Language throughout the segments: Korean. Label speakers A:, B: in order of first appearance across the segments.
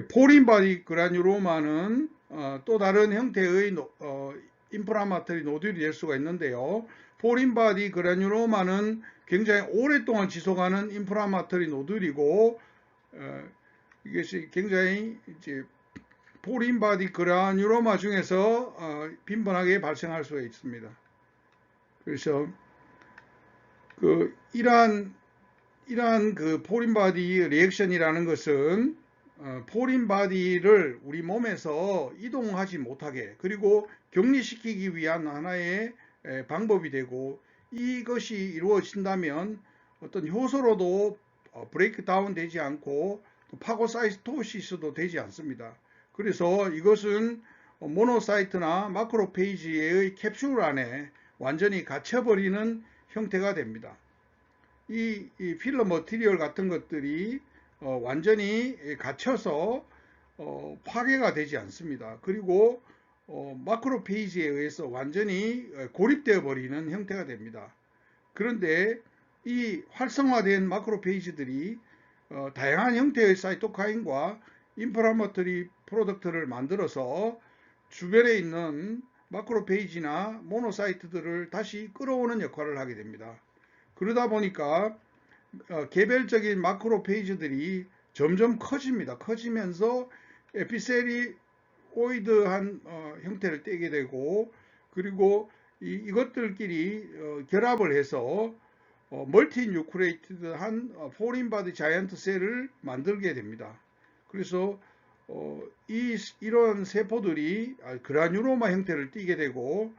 A: 포린 바디 그라뉴로마는 또 다른 형태의 인프라마토리 노듈이 될 수가 있는데요. 포린 바디 그라뉴로마는 굉장히 오랫동안 지속하는 인프라마토리 노듈이고 이것이 굉장히 이제 포린 바디 그라뉴로마 중에서 빈번하게 발생할 수가 있습니다. 그래서 이러한 그 포린 바디 리액션이라는 것은 포린 바디를 우리 몸에서 이동하지 못하게 그리고 격리시키기 위한 하나의 방법이 되고, 이것이 이루어진다면 어떤 효소로도 브레이크 다운 되지 않고 파고사이토시스도 되지 않습니다. 그래서 이것은 모노사이트나 마크로페이지의 캡슐 안에 완전히 갇혀버리는 형태가 됩니다. 이 필러 머티리얼 같은 것들이 완전히 갇혀서 파괴가 되지 않습니다. 그리고 마크로페이지에 의해서 완전히 고립되어 버리는 형태가 됩니다. 그런데 이 활성화된 마크로페이지들이 다양한 형태의 사이토카인과 인플라마토리 프로덕트를 만들어서 주변에 있는 마크로페이지나 모노사이트들을 다시 끌어오는 역할을 하게 됩니다. 그러다 보니까 개별적인 마크로페이지들이 점점 커집니다. 커지면서 에피셀리오이드한 형태를 띠게 되고, 그리고 이것들끼리 결합을 해서 멀티뉴크레이티드한 포린 바디 자이언트 셀을 만들게 됩니다. 그래서 이런 세포들이 그라뉴로마 형태를 띠게 되고,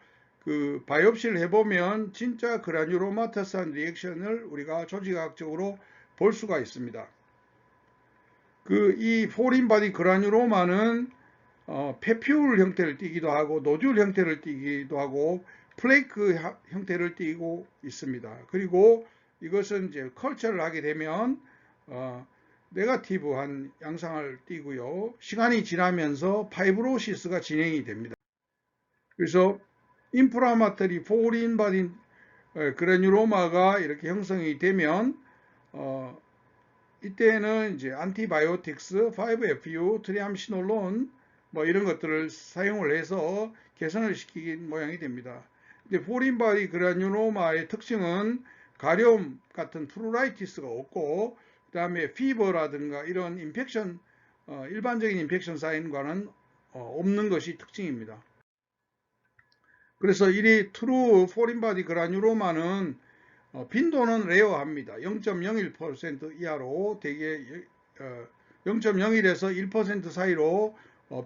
A: 그 바이옵시를 해보면 진짜 그라뉴로마터스한 리액션을 우리가 조직학적으로 볼 수가 있습니다. 이 포린 바디 그라뉴로마는 페퓨울 형태를 띠기도 하고 노듈 형태를 띠기도 하고 플레이크 형태를 띠고 있습니다. 그리고 이것은 이제 컬처를 하게 되면 네거티브한 양상을 띠고요. 시간이 지나면서 파이브로시스가 진행이 됩니다. 그래서 인플라마토리 포린 바디 그라뉴로마가 이렇게 형성이 되면 이때는 이제 안티바이오틱스, 5FU, 트리암시놀론 뭐 이런 것들을 사용을 해서 개선을 시키긴 모양이 됩니다. 근데 포린 바디 그라뉴로마의 특징은 가려움 같은 프루라이티스가 없고, 그 다음에 피버라든가 이런 인펙션, 일반적인 인펙션 사인과는 없는 것이 특징입니다. 그래서 이 트루 포린 바디 그라뉴로마는 빈도는 레어합니다. 0.01% 이하로 대개 0.01에서 1% 사이로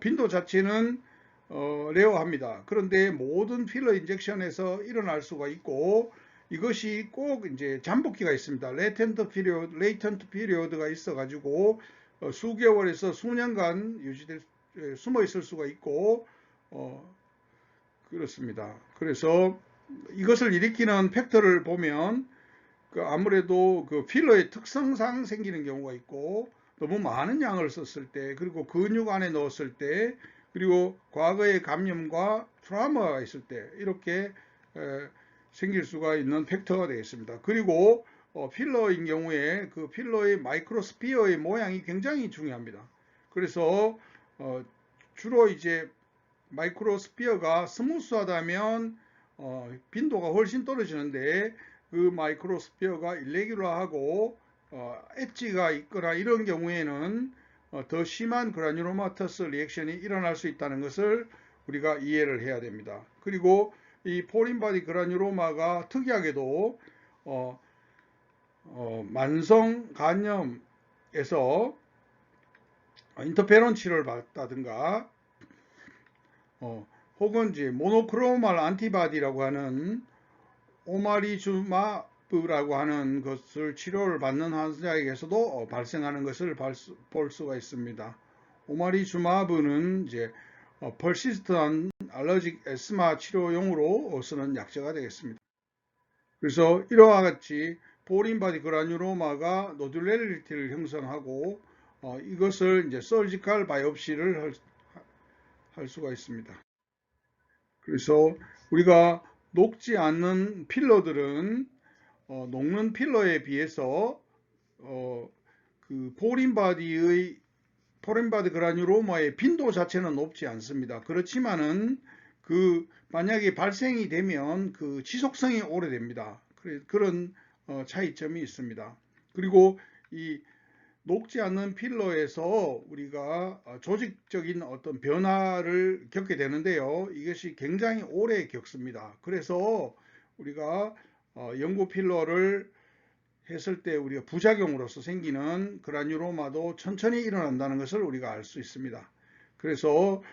A: 빈도 자체는 레어합니다. 그런데 모든 필러 인젝션에서 일어날 수가 있고, 이것이 꼭 이제 잠복기가 있습니다. 레이턴트 피리어드가 있어가지고 수개월에서 수년간 숨어 있을 수가 있고 그렇습니다. 그래서 이것을 일으키는 팩터를 보면 아무래도 그 필러의 특성상 생기는 경우가 있고, 너무 많은 양을 썼을 때, 그리고 근육 안에 넣었을 때, 그리고 과거의 감염과 트라우마가 있을 때 이렇게 생길 수가 있는 팩터가 되겠습니다. 그리고 필러인 경우에 그 필러의 마이크로스피어의 모양이 굉장히 중요합니다. 그래서 주로 이제 마이크로스피어가 스무스하다면 빈도가 훨씬 떨어지는데, 그 마이크로스피어가 일레귤러하고 엣지가 있거나 이런 경우에는 더 심한 그라뉴로마터스 리액션이 일어날 수 있다는 것을 우리가 이해를 해야 됩니다. 그리고 이 포린 바디 그라뉴로마가 특이하게도 만성 간염에서 인터페론 치료를 받다든가 혹은 이제 모노크로말 안티바디라고 하는 오마리주마브라고 하는 것을 치료를 받는 환자에게서도 발생하는 것을 볼 수가 있습니다. 오마리주마브는 이제 persistent allergic asthma 치료용으로 쓰는 약제가 되겠습니다. 그래서 이와 같이 포린 바디 그라뉴로마가 노듈레리티를 형성하고 이것을 이제 서지컬 바이옵시를 할 수가 있습니다. 그래서 우리가 녹지 않는 필러들은 녹는 필러에 비해서 그 포린 바디의 포렌바드 그라뉴로마의 빈도 자체는 높지 않습니다. 그렇지만은 만약에 발생이 되면 그 지속성이 오래됩니다. 그런 차이점이 있습니다. 그리고 이 녹지 않는 필러에서 우리가 조직적인 어떤 변화를 겪게 되는데요. 이것이 굉장히 오래 겪습니다. 그래서 우리가 연고 필러를 했을 때 우리가 부작용으로서 생기는 그라뉴로마도 천천히 일어난다는 것을 우리가 알 수 있습니다. 그래서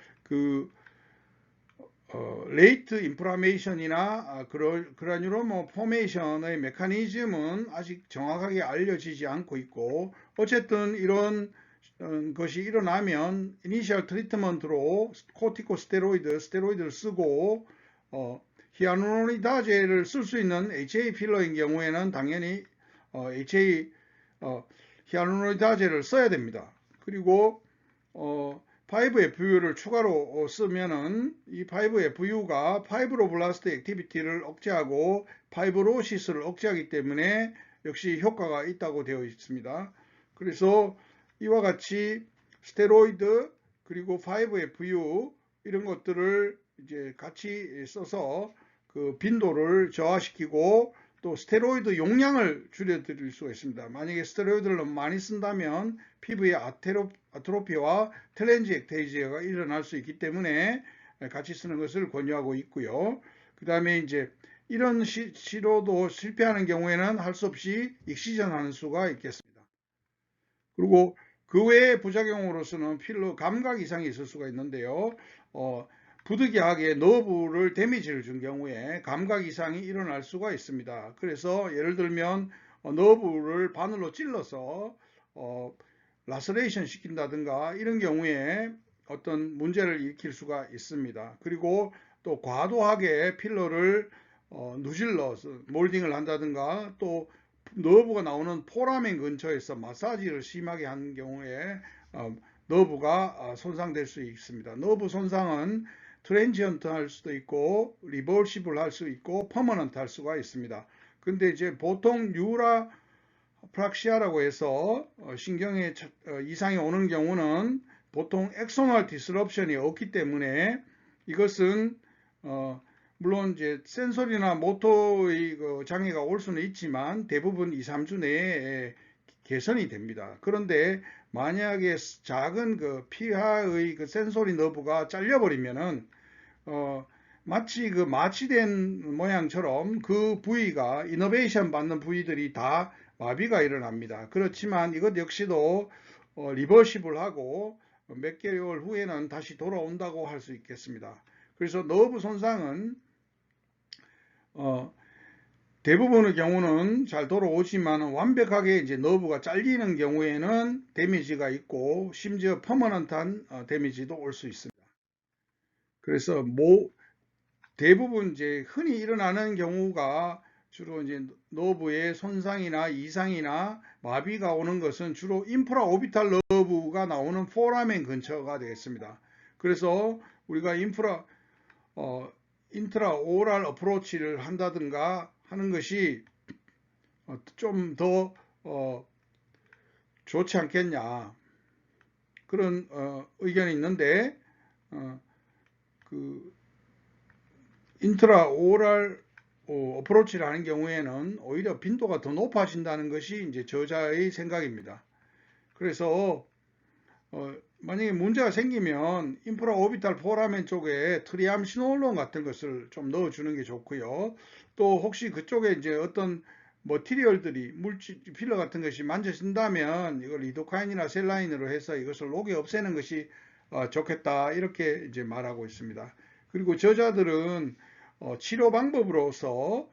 A: 레이트 인플라메이션이나 그라뉴로마 포메이션의 메커니즘은 아직 정확하게 알려지지 않고 있고, 어쨌든 이런 것이 일어나면 이니셜 트리트먼트로 스테로이드를 쓰고 히아루로니다제를 쓸 수 있는 HA 필러인 경우에는 당연히 히아루로니다제를 써야 됩니다. 그리고 5FU를 추가로 쓰면은 이 5FU가 파이브로블라스트 액티비티를 억제하고 파이브로시스를 억제하기 때문에 역시 효과가 있다고 되어 있습니다. 그래서 이와 같이 스테로이드 그리고 5FU 이런 것들을 이제 같이 써서 그 빈도를 저하시키고 또 스테로이드 용량을 줄여드릴 수가 있습니다. 만약에 스테로이드를 너무 많이 쓴다면 피부의 아트로피와 텔렌지액테이지가 일어날 수 있기 때문에 같이 쓰는 것을 권유하고 있고요. 그 다음에 이제 이런 치료도 실패하는 경우에는 할 수 없이 익시전하는 수가 있겠습니다. 그리고 그 외의 부작용으로서는 필러 감각 이상이 있을 수가 있는데요. 부득이하게 너브를 데미지를 준 경우에 감각 이상이 일어날 수가 있습니다. 그래서 예를 들면 너브를 바늘로 찔러서 라서레이션 시킨다든가 이런 경우에 어떤 문제를 일으킬 수가 있습니다. 그리고 또 과도하게 필러를 누질러서 몰딩을 한다든가 또 너브가 나오는 포라멘 근처에서 마사지를 심하게 한 경우에 너브가 손상될 수 있습니다. 너브 손상은 트랜지언트 할 수도 있고 리버시블 할 수 있고 퍼머넌트 할 수가 있습니다. 근데 이제 보통 뉴라 프락시아라고 해서 신경에 이상이 오는 경우는 보통 엑소널 디스럽션이 없기 때문에 이것은 물론 이제 센소리나 모토의 장애가 올 수는 있지만 대부분 2, 3주 내에 개선이 됩니다. 그런데 만약에 작은 피하의 센소리 너브가 잘려버리면은 마치 마취된 모양처럼 그 부위가 이너베이션 받는 부위들이 다 마비가 일어납니다. 그렇지만 이것 역시도 리버시블하고 몇 개월 후에는 다시 돌아온다고 할 수 있겠습니다. 그래서 너브 손상은 대부분의 경우는 잘 돌아오지만 완벽하게 이제 너브가 잘리는 경우에는 데미지가 있고 심지어 퍼머넌트한 데미지도 올 수 있습니다. 그래서 대부분 이제 흔히 일어나는 경우가 주로 이제 너브의 손상이나 이상이나 마비가 오는 것은 주로 인프라 오비탈 너브가 나오는 포라멘 근처가 되겠습니다. 그래서 우리가 인트라 오랄 어프로치를 한다든가 하는 것이 좀 더 좋지 않겠냐 그런 의견이 있는데 인트라 오랄 어프로치를 하는 경우에는 오히려 빈도가 더 높아진다는 것이 이제 저자의 생각입니다. 그래서 만약에 문제가 생기면 인프라 오비탈 포라멘 쪽에 트리암시놀론 같은 것을 좀 넣어주는 게 좋고요. 또 혹시 그쪽에 이제 어떤 머티리얼들이 필러 같은 것이 만져진다면 이걸 리도카인이나 셀라인으로 해서 이것을 녹여 없애는 것이 좋겠다 이렇게 이제 말하고 있습니다. 그리고 저자들은 치료 방법으로서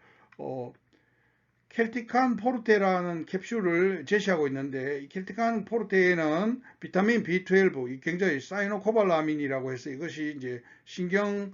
A: 켈티칸 포르테라는 캡슐을 제시하고 있는데 이 켈티칸 포르테에는 비타민 B12, 굉장히 사이노코발라민이라고 해서 이것이 이제 신경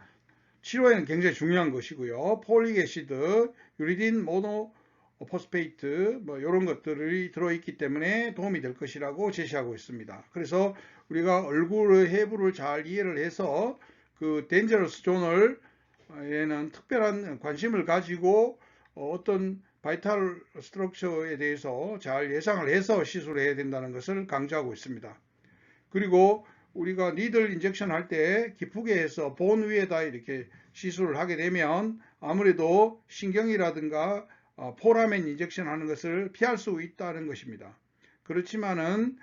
A: 치료에는 굉장히 중요한 것이고요. 폴릭 애시드, 유리딘 모노포스페이트 이런 것들이 들어있기 때문에 도움이 될 것이라고 제시하고 있습니다. 그래서 우리가 얼굴의 해부를 잘 이해를 해서 그 덴저러스 존을에는 특별한 관심을 가지고 어떤 바이탈 스트럭처에 대해서 잘 예상을 해서 시술을 해야 된다는 것을 강조하고 있습니다. 그리고 우리가 니들 인젝션 할 때 기쁘게 해서 본 위에다 이렇게 시술을 하게 되면 아무래도 신경이라든가 포라멘 인젝션 하는 것을 피할 수 있다는 것입니다. 그렇지만은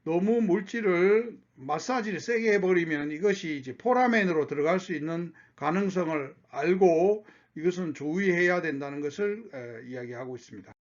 A: 너무 물질을 마사지를 세게 해버리면 이것이 이제 포라멘으로 들어갈 수 있는 가능성을 알고 이것은 주의해야 된다는 것을 이야기하고 있습니다.